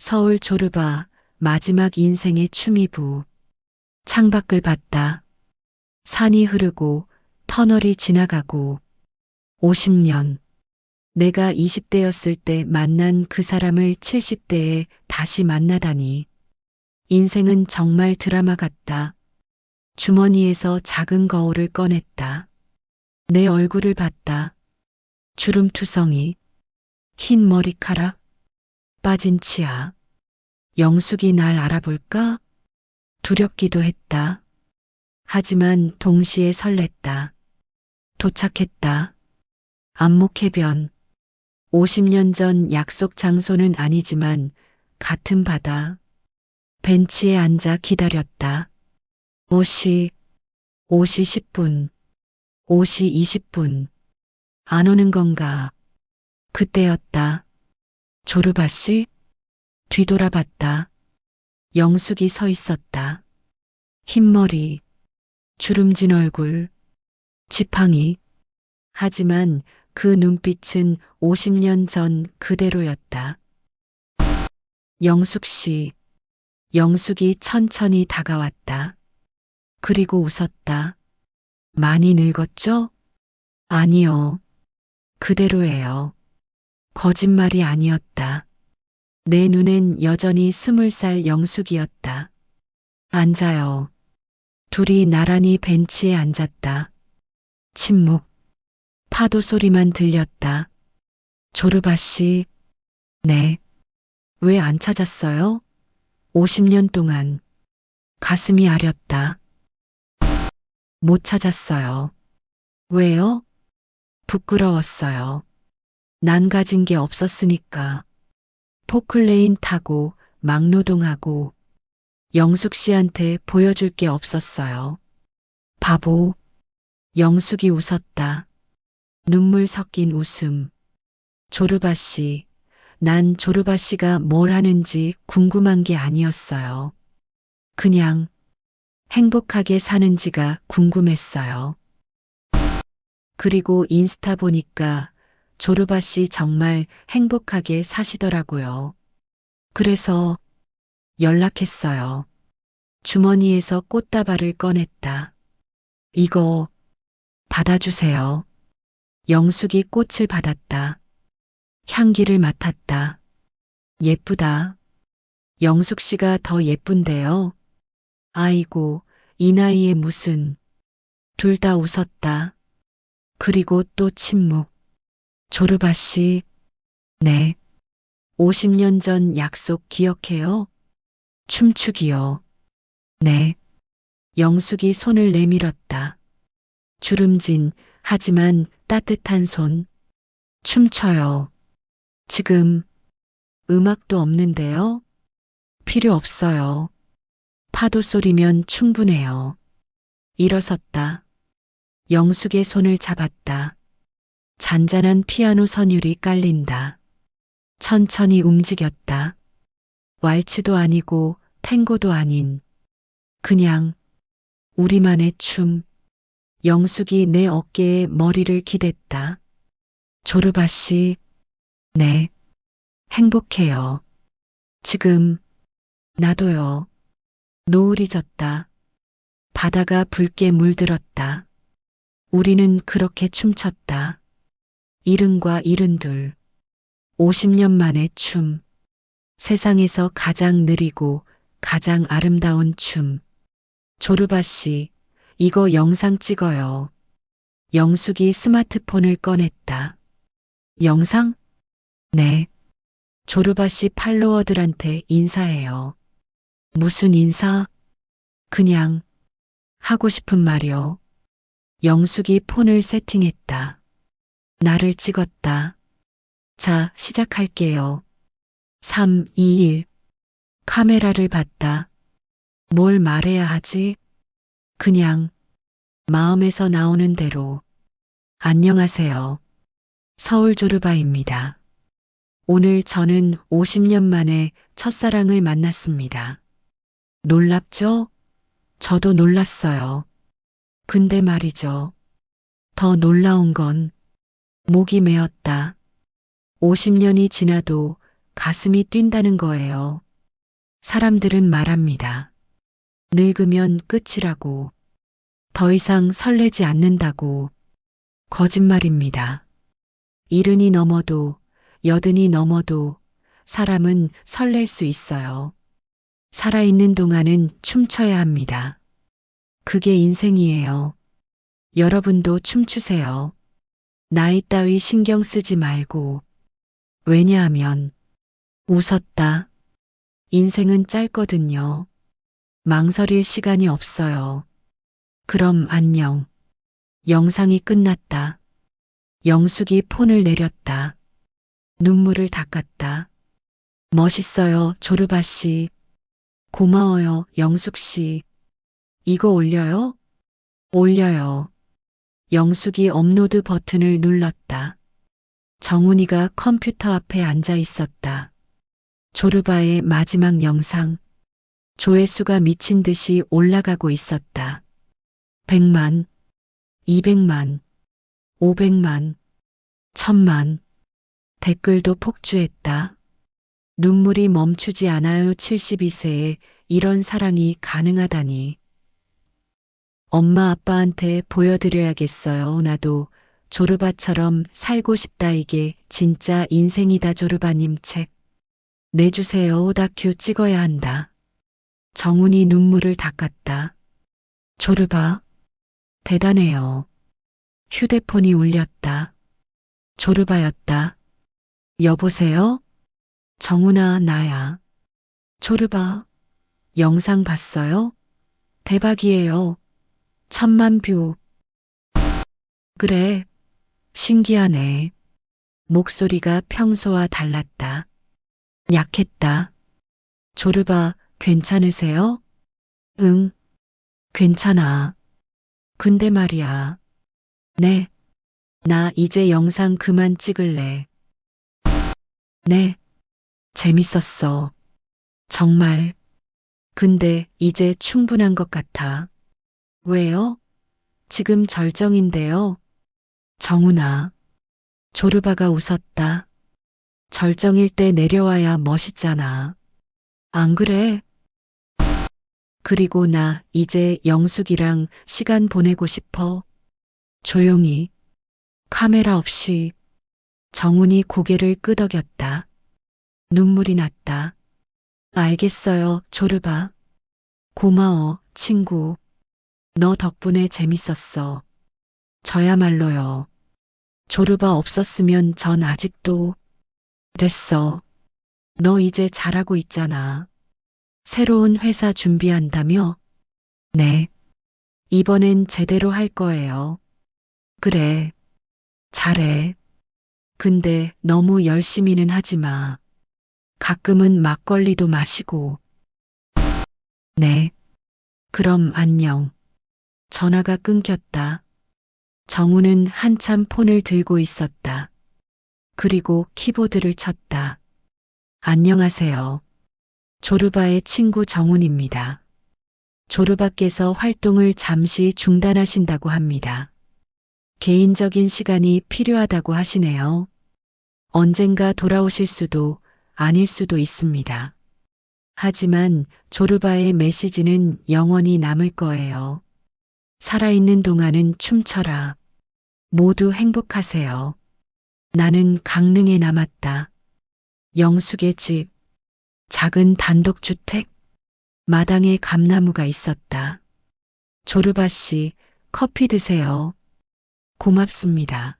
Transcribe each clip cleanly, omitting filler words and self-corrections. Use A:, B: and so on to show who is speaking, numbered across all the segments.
A: 서울 조르바 마지막 인생의 추미부. 창밖을 봤다. 산이 흐르고 터널이 지나가고 50년. 내가 20대였을 때 만난 그 사람을 70대에 다시 만나다니. 인생은 정말 드라마 같다. 주머니에서 작은 거울을 꺼냈다. 내 얼굴을 봤다. 주름투성이, 흰 머리카락, 빠진 치아. 영숙이 날 알아볼까? 두렵기도 했다. 하지만 동시에 설렜다. 도착했다. 안목해변. 50년 전 약속 장소는 아니지만 같은 바다. 벤치에 앉아 기다렸다. 5시, 5시 10분, 5시 20분. 안 오는 건가? 그때였다. 조르바 씨? 뒤돌아봤다. 영숙이 서 있었다. 흰머리, 주름진 얼굴, 지팡이. 하지만 그 눈빛은 50년 전 그대로였다. 영숙 씨. 영숙이 천천히 다가왔다. 그리고 웃었다. 많이 늙었죠? 아니요. 그대로예요. 거짓말이 아니었다. 내 눈엔 여전히 20살 영숙이었다. 앉아요. 둘이 나란히 벤치에 앉았다. 침묵. 파도 소리만 들렸다. 조르바 씨. 네. 왜 안 찾았어요? 50년 동안. 가슴이 아렸다. 못 찾았어요. 왜요? 부끄러웠어요. 난 가진 게 없었으니까. 포클레인 타고 막노동하고 영숙 씨한테 보여줄 게 없었어요. 바보. 영숙이 웃었다. 눈물 섞인 웃음. 조르바 씨. 난 조르바 씨가 뭘 하는지 궁금한 게 아니었어요. 그냥 행복하게 사는지가 궁금했어요. 그리고 인스타 보니까 조르바 씨 정말 행복하게 사시더라고요. 그래서 연락했어요. 주머니에서 꽃다발을 꺼냈다. 이거 받아주세요. 영숙이 꽃을 받았다. 향기를 맡았다. 예쁘다. 영숙 씨가 더 예쁜데요. 아이고, 이 나이에 무슨. 둘 다 웃었다. 그리고 또 침묵. 조르바 씨. 네. 50년 전 약속 기억해요? 춤추기요. 네. 영숙이 손을 내밀었다. 주름진 하지만 따뜻한 손. 춤춰요. 지금 음악도 없는데요? 필요 없어요. 파도 소리면 충분해요. 일어섰다. 영숙의 손을 잡았다. 잔잔한 피아노 선율이 깔린다. 천천히 움직였다. 왈츠도 아니고 탱고도 아닌 그냥 우리만의 춤. 영숙이 내 어깨에 머리를 기댔다. 조르바 씨. 네. 행복해요. 지금 나도요. 노을이 졌다. 바다가 붉게 물들었다. 우리는 그렇게 춤췄다. 일흔과 일흔둘. 50년 만의 춤. 세상에서 가장 느리고 가장 아름다운 춤. 조르바 씨, 이거 영상 찍어요. 영숙이 스마트폰을 꺼냈다. 영상? 네. 조르바 씨 팔로워들한테 인사해요. 무슨 인사? 그냥 하고 싶은 말이요. 영숙이 폰을 세팅했다. 나를 찍었다. 자, 시작할게요. 3, 2, 1. 카메라를 봤다. 뭘 말해야 하지? 그냥 마음에서 나오는 대로. 안녕하세요. 서울 조르바입니다. 오늘 저는 50년 만에 첫사랑을 만났습니다. 놀랍죠? 저도 놀랐어요. 근데 말이죠. 더 놀라운 건 목이 메었다. 50년이 지나도 가슴이 뛴다는 거예요. 사람들은 말합니다. 늙으면 끝이라고. 더 이상 설레지 않는다고. 거짓말입니다. 70이 넘어도 80이 넘어도 사람은 설렐 수 있어요. 살아있는 동안은 춤춰야 합니다. 그게 인생이에요. 여러분도 춤추세요. 나이 따위 신경 쓰지 말고. 왜냐하면 웃었다. 인생은 짧거든요. 망설일 시간이 없어요. 그럼 안녕. 영상이 끝났다. 영숙이 폰을 내렸다. 눈물을 닦았다. 멋있어요, 조르바 씨. 고마워요, 영숙 씨. 이거 올려요? 올려요. 영숙이 업로드 버튼을 눌렀다. 정훈이가 컴퓨터 앞에 앉아 있었다. 조르바의 마지막 영상. 조회수가 미친 듯이 올라가고 있었다. 100만, 200만, 500만, 1000만. 댓글도 폭주했다. 눈물이 멈추지 않아요. 72세에 이런 사랑이 가능하다니. 엄마 아빠한테 보여드려야겠어요. 나도 조르바처럼 살고 싶다. 이게 진짜 인생이다. 조르바님 책 내주세요. 다큐 찍어야 한다. 정훈이 눈물을 닦았다. 조르바 대단해요. 휴대폰이 울렸다. 조르바였다. 여보세요? 정훈아, 나야. 조르바, 영상 봤어요? 대박이에요. 1000만 뷰. 그래, 신기하네. 목소리가 평소와 달랐다. 약했다. 조르바, 괜찮으세요? 응, 괜찮아. 근데 말이야. 네, 나 이제 영상 그만 찍을래. 네, 재밌었어. 정말. 근데 이제 충분한 것 같아. 왜요? 지금 절정인데요. 정훈아. 조르바가 웃었다. 절정일 때 내려와야 멋있잖아. 안 그래? 그리고 나 이제 영숙이랑 시간 보내고 싶어. 조용히. 카메라 없이. 정훈이 고개를 끄덕였다. 눈물이 났다. 알겠어요, 조르바. 고마워, 친구. 너 덕분에 재밌었어. 저야말로요. 조르바 없었으면 전 아직도. 됐어. 너 이제 잘하고 있잖아. 새로운 회사 준비한다며? 네. 이번엔 제대로 할 거예요. 그래. 잘해. 근데 너무 열심히는 하지 마. 가끔은 막걸리도 마시고. 네. 그럼 안녕. 전화가 끊겼다. 정우는 한참 폰을 들고 있었다. 그리고 키보드를 쳤다. 안녕하세요. 조르바의 친구 정훈입니다. 조르바께서 활동을 잠시 중단하신다고 합니다. 개인적인 시간이 필요하다고 하시네요. 언젠가 돌아오실 수도 아닐 수도 있습니다. 하지만 조르바의 메시지는 영원히 남을 거예요. 살아있는 동안은 춤춰라. 모두 행복하세요. 나는 강릉에 남았다. 영숙의 집, 작은 단독주택, 마당에 감나무가 있었다. 조르바 씨, 커피 드세요. 고맙습니다.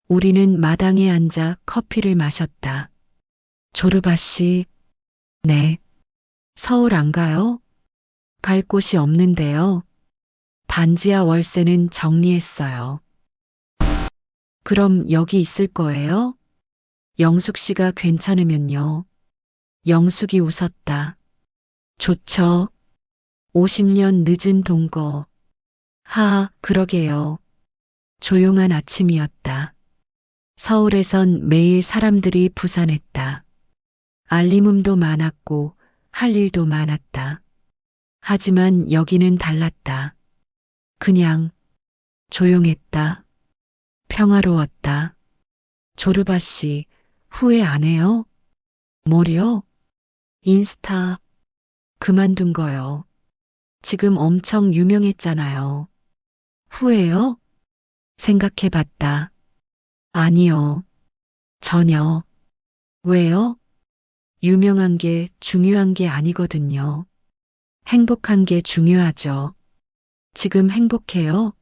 A: 우리는 마당에 앉아 커피를 마셨다. 조르바 씨, 네. 서울 안 가요? 갈 곳이 없는데요. 반지하 월세는 정리했어요. 그럼 여기 있을 거예요? 영숙 씨가 괜찮으면요. 영숙이 웃었다. 좋죠. 50년 늦은 동거. 하하, 그러게요. 조용한 아침이었다. 서울에선 매일 사람들이 부산했다. 알림음도 많았고 할 일도 많았다. 하지만 여기는 달랐다. 그냥 조용했다. 평화로웠다. 조르바 씨, 후회 안 해요? 뭐요? 인스타 그만둔 거요. 지금 엄청 유명했잖아요. 후회요? 생각해 봤다. 아니요. 전혀. 왜요? 유명한 게 중요한 게 아니거든요. 행복한 게 중요하죠. 지금 행복해요?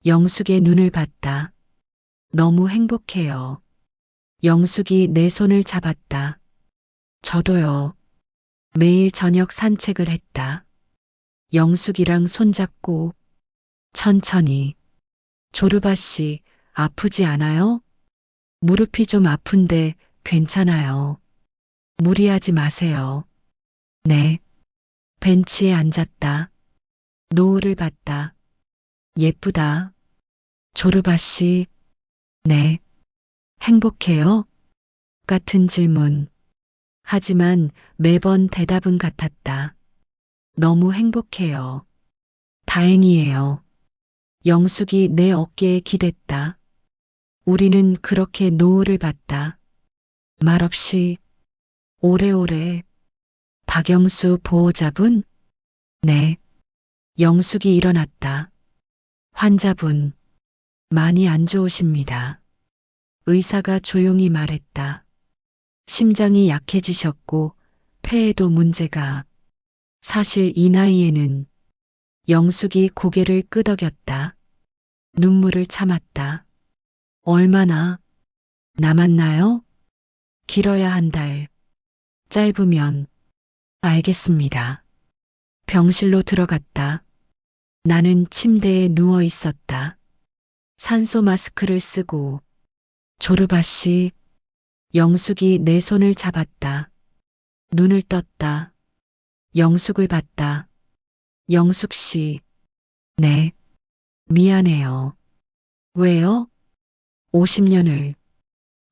A: 영숙의 눈을 봤다. 너무 행복해요. 영숙이 내 손을 잡았다. 저도요. 매일 저녁 산책을 했다. 영숙이랑 손잡고 천천히. 조르바 씨, 아프지 않아요? 무릎이 좀 아픈데 괜찮아요. 무리하지 마세요. 네. 벤치에 앉았다. 노을을 봤다. 예쁘다. 조르바 씨, 네. 행복해요? 같은 질문. 하지만 매번 대답은 같았다. 너무 행복해요. 다행이에요. 영숙이 내 어깨에 기댔다. 우리는 그렇게 노을을 봤다. 말없이 오래오래. 박영수 보호자분? 네. 영숙이 일어났다. 환자분, 많이 안 좋으십니다. 의사가 조용히 말했다. 심장이 약해지셨고 폐에도 문제가. 사실 이 나이에는. 영숙이 고개를 끄덕였다. 눈물을 참았다. 얼마나 남았나요? 길어야 한 달. 짧으면. 알겠습니다. 병실로 들어갔다. 나는 침대에 누워 있었다. 산소 마스크를 쓰고. 조르바 씨, 영숙이 내 손을 잡았다. 눈을 떴다. 영숙을 봤다. 영숙 씨, 네, 미안해요. 왜요? 50년을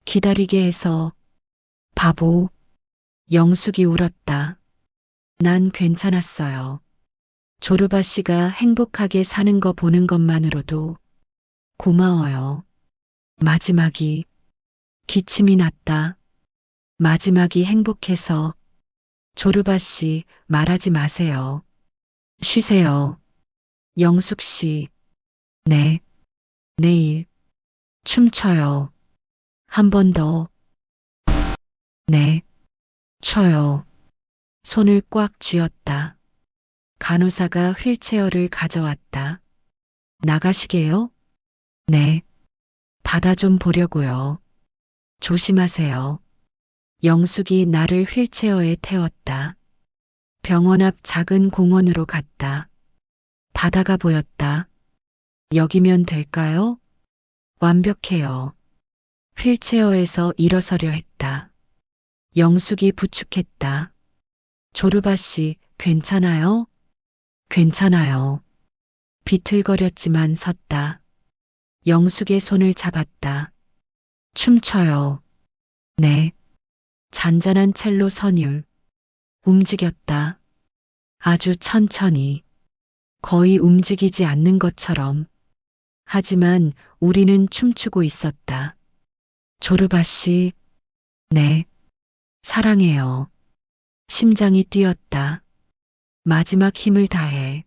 A: 기다리게 해서. 바보. 영숙이 울었다. 난 괜찮았어요. 조르바 씨가 행복하게 사는 거 보는 것만으로도 고마워요. 마지막이. 기침이 났다. 마지막이 행복해서. 조르바 씨, 말하지 마세요. 쉬세요. 영숙 씨, 네. 내일. 춤춰요. 한 번 더. 네. 춰요. 손을 꽉 쥐었다. 간호사가 휠체어를 가져왔다. 나가시게요? 네. 바다 좀 보려고요. 조심하세요. 영숙이 나를 휠체어에 태웠다. 병원 앞 작은 공원으로 갔다. 바다가 보였다. 여기면 될까요? 완벽해요. 휠체어에서 일어서려 했다. 영숙이 부축했다. 조르바 씨, 괜찮아요? 괜찮아요. 비틀거렸지만 섰다. 영숙의 손을 잡았다. 춤춰요. 네. 잔잔한 첼로 선율. 움직였다. 아주 천천히. 거의 움직이지 않는 것처럼. 하지만 우리는 춤추고 있었다. 조르바 씨, 네. 사랑해요. 심장이 뛰었다. 마지막 힘을 다해.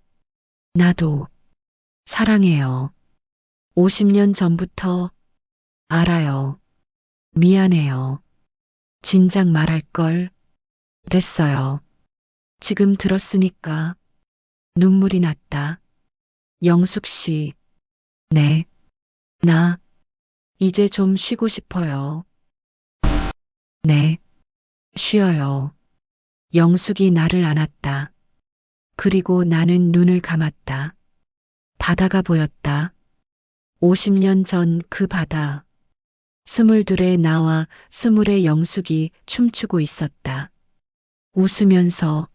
A: 나도. 사랑해요. 50년 전부터. 알아요. 미안해요. 진작 말할 걸. 됐어요. 지금 들었으니까. 눈물이 났다. 영숙 씨. 네. 나. 이제 좀 쉬고 싶어요. 네. 쉬어요. 영숙이 나를 안았다. 그리고 나는 눈을 감았다. 바다가 보였다. 50년 전 그 바다. 22의 나와 20의 영숙이 춤추고 있었다. 웃으면서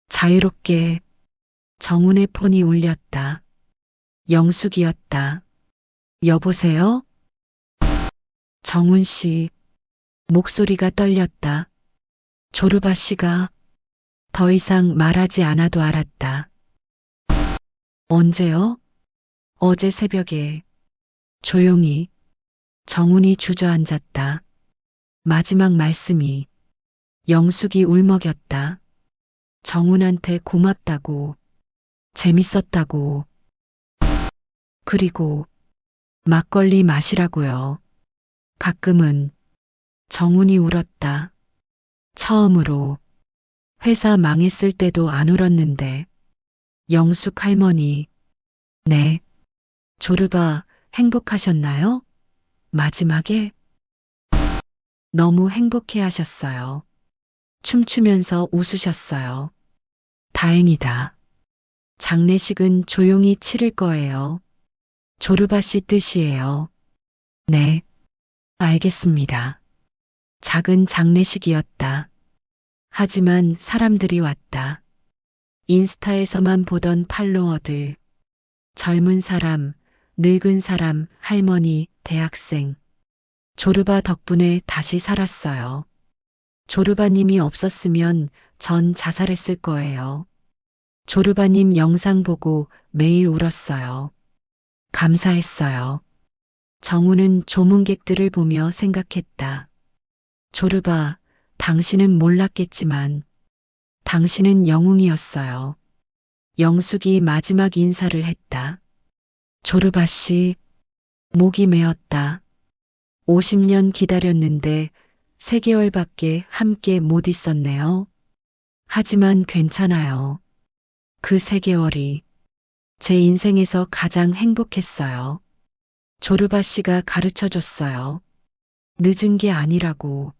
A: 자유롭게. 정훈의 폰이 울렸다. 영숙이었다. 여보세요? 정훈 씨. 목소리가 떨렸다. 조르바 씨가. 더 이상 말하지 않아도 알았다. 언제요? 어제 새벽에. 조용히. 정훈이 주저앉았다. 마지막 말씀이. 영숙이 울먹였다. 정훈한테 고맙다고, 재밌었다고, 그리고 막걸리 마시라고요. 가끔은. 정훈이 울었다. 처음으로. 회사 망했을 때도 안 울었는데. 영숙 할머니. 네. 조르바 행복하셨나요? 마지막에? 너무 행복해 하셨어요. 춤추면서 웃으셨어요. 다행이다. 장례식은 조용히 치를 거예요. 조르바 씨 뜻이에요. 네. 알겠습니다. 작은 장례식이었다. 하지만 사람들이 왔다. 인스타에서만 보던 팔로워들. 젊은 사람, 늙은 사람, 할머니, 대학생. 조르바 덕분에 다시 살았어요. 조르바님이 없었으면 전 자살했을 거예요. 조르바님 영상 보고 매일 울었어요. 감사했어요. 정우는 조문객들을 보며 생각했다. 조르바, 당신은 몰랐겠지만 당신은 영웅이었어요. 영숙이 마지막 인사를 했다. 조르바 씨, 목이 메었다. 50년 기다렸는데 3개월밖에 함께 못 있었네요. 하지만 괜찮아요. 그 3개월이 제 인생에서 가장 행복했어요. 조르바 씨가 가르쳐 줬어요. 늦은 게 아니라고.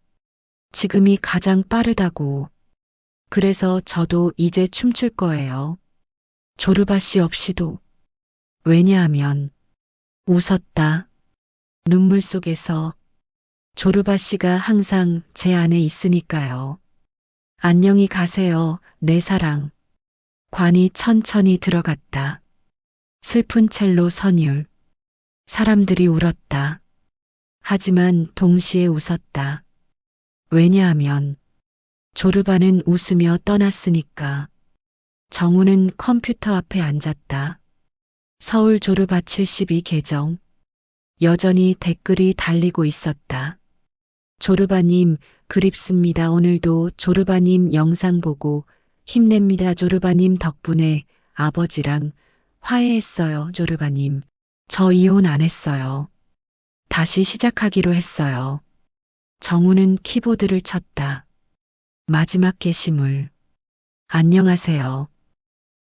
A: 지금이 가장 빠르다고. 그래서 저도 이제 춤출 거예요. 조르바 씨 없이도. 왜냐하면 웃었다. 눈물 속에서. 조르바 씨가 항상 제 안에 있으니까요. 안녕히 가세요, 내 사랑. 관이 천천히 들어갔다. 슬픈 첼로 선율. 사람들이 울었다. 하지만 동시에 웃었다. 왜냐하면 조르바는 웃으며 떠났으니까. 정우는 컴퓨터 앞에 앉았다. 서울 조르바 72 계정. 여전히 댓글이 달리고 있었다. 조르바님, 그립습니다. 오늘도 조르바님 영상 보고 힘냅니다. 조르바님 덕분에 아버지랑 화해했어요. 조르바님, 저 이혼 안 했어요. 다시 시작하기로 했어요. 정우는 키보드를 쳤다. 마지막 게시물. 안녕하세요.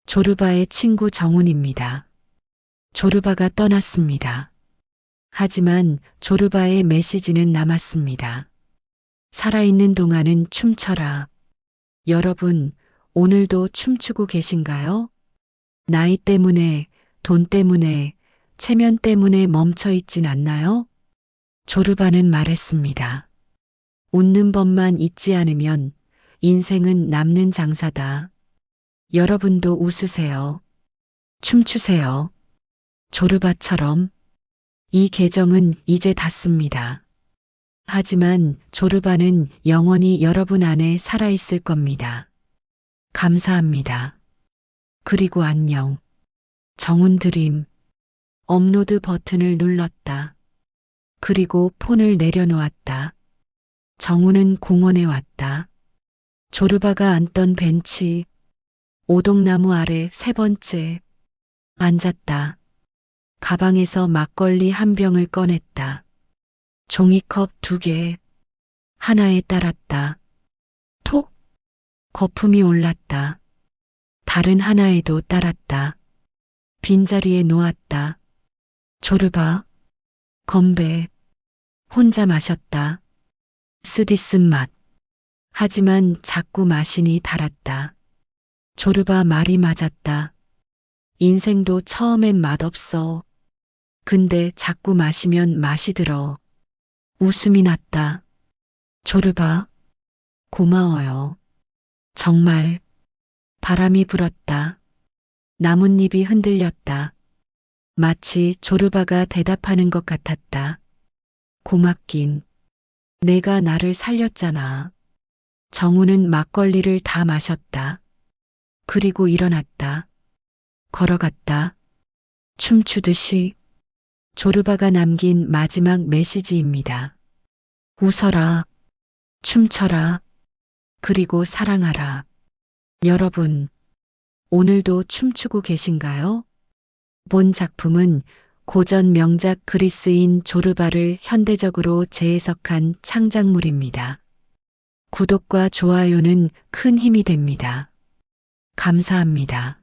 A: 조르바의 친구 정훈입니다. 조르바가 떠났습니다. 하지만 조르바의 메시지는 남았습니다. 살아있는 동안은 춤춰라. 여러분, 오늘도 춤추고 계신가요? 나이 때문에, 돈 때문에, 체면 때문에 멈춰 있진 않나요? 조르바는 말했습니다. 웃는 법만 잊지 않으면 인생은 남는 장사다. 여러분도 웃으세요. 춤추세요. 조르바처럼. 이 계정은 이제 닫습니다. 하지만 조르바는 영원히 여러분 안에 살아있을 겁니다. 감사합니다. 그리고 안녕. 정훈 드림. 업로드 버튼을 눌렀다. 그리고 폰을 내려놓았다. 정훈은 공원에 왔다. 조르바가 앉던 벤치. 오동나무 아래 3번째. 앉았다. 가방에서 막걸리 한 병을 꺼냈다. 종이컵 2개. 하나에 따랐다. 톡! 거품이 올랐다. 다른 하나에도 따랐다. 빈자리에 놓았다. 조르바. 건배. 혼자 마셨다. 쓰디쓴 맛. 하지만 자꾸 마시니 달았다. 조르바 말이 맞았다. 인생도 처음엔 맛없어. 근데 자꾸 마시면 맛이 들어. 웃음이 났다. 조르바. 고마워요. 정말. 바람이 불었다. 나뭇잎이 흔들렸다. 마치 조르바가 대답하는 것 같았다. 고맙긴. 내가 나를 살렸잖아. 정우는 막걸리를 다 마셨다. 그리고 일어났다. 걸어갔다. 춤추듯이. 조르바가 남긴 마지막 메시지입니다. 웃어라. 춤춰라. 그리고 사랑하라. 여러분, 오늘도 춤추고 계신가요? 본 작품은 고전 명작 그리스인 조르바를 현대적으로 재해석한 창작물입니다. 구독과 좋아요는 큰 힘이 됩니다. 감사합니다.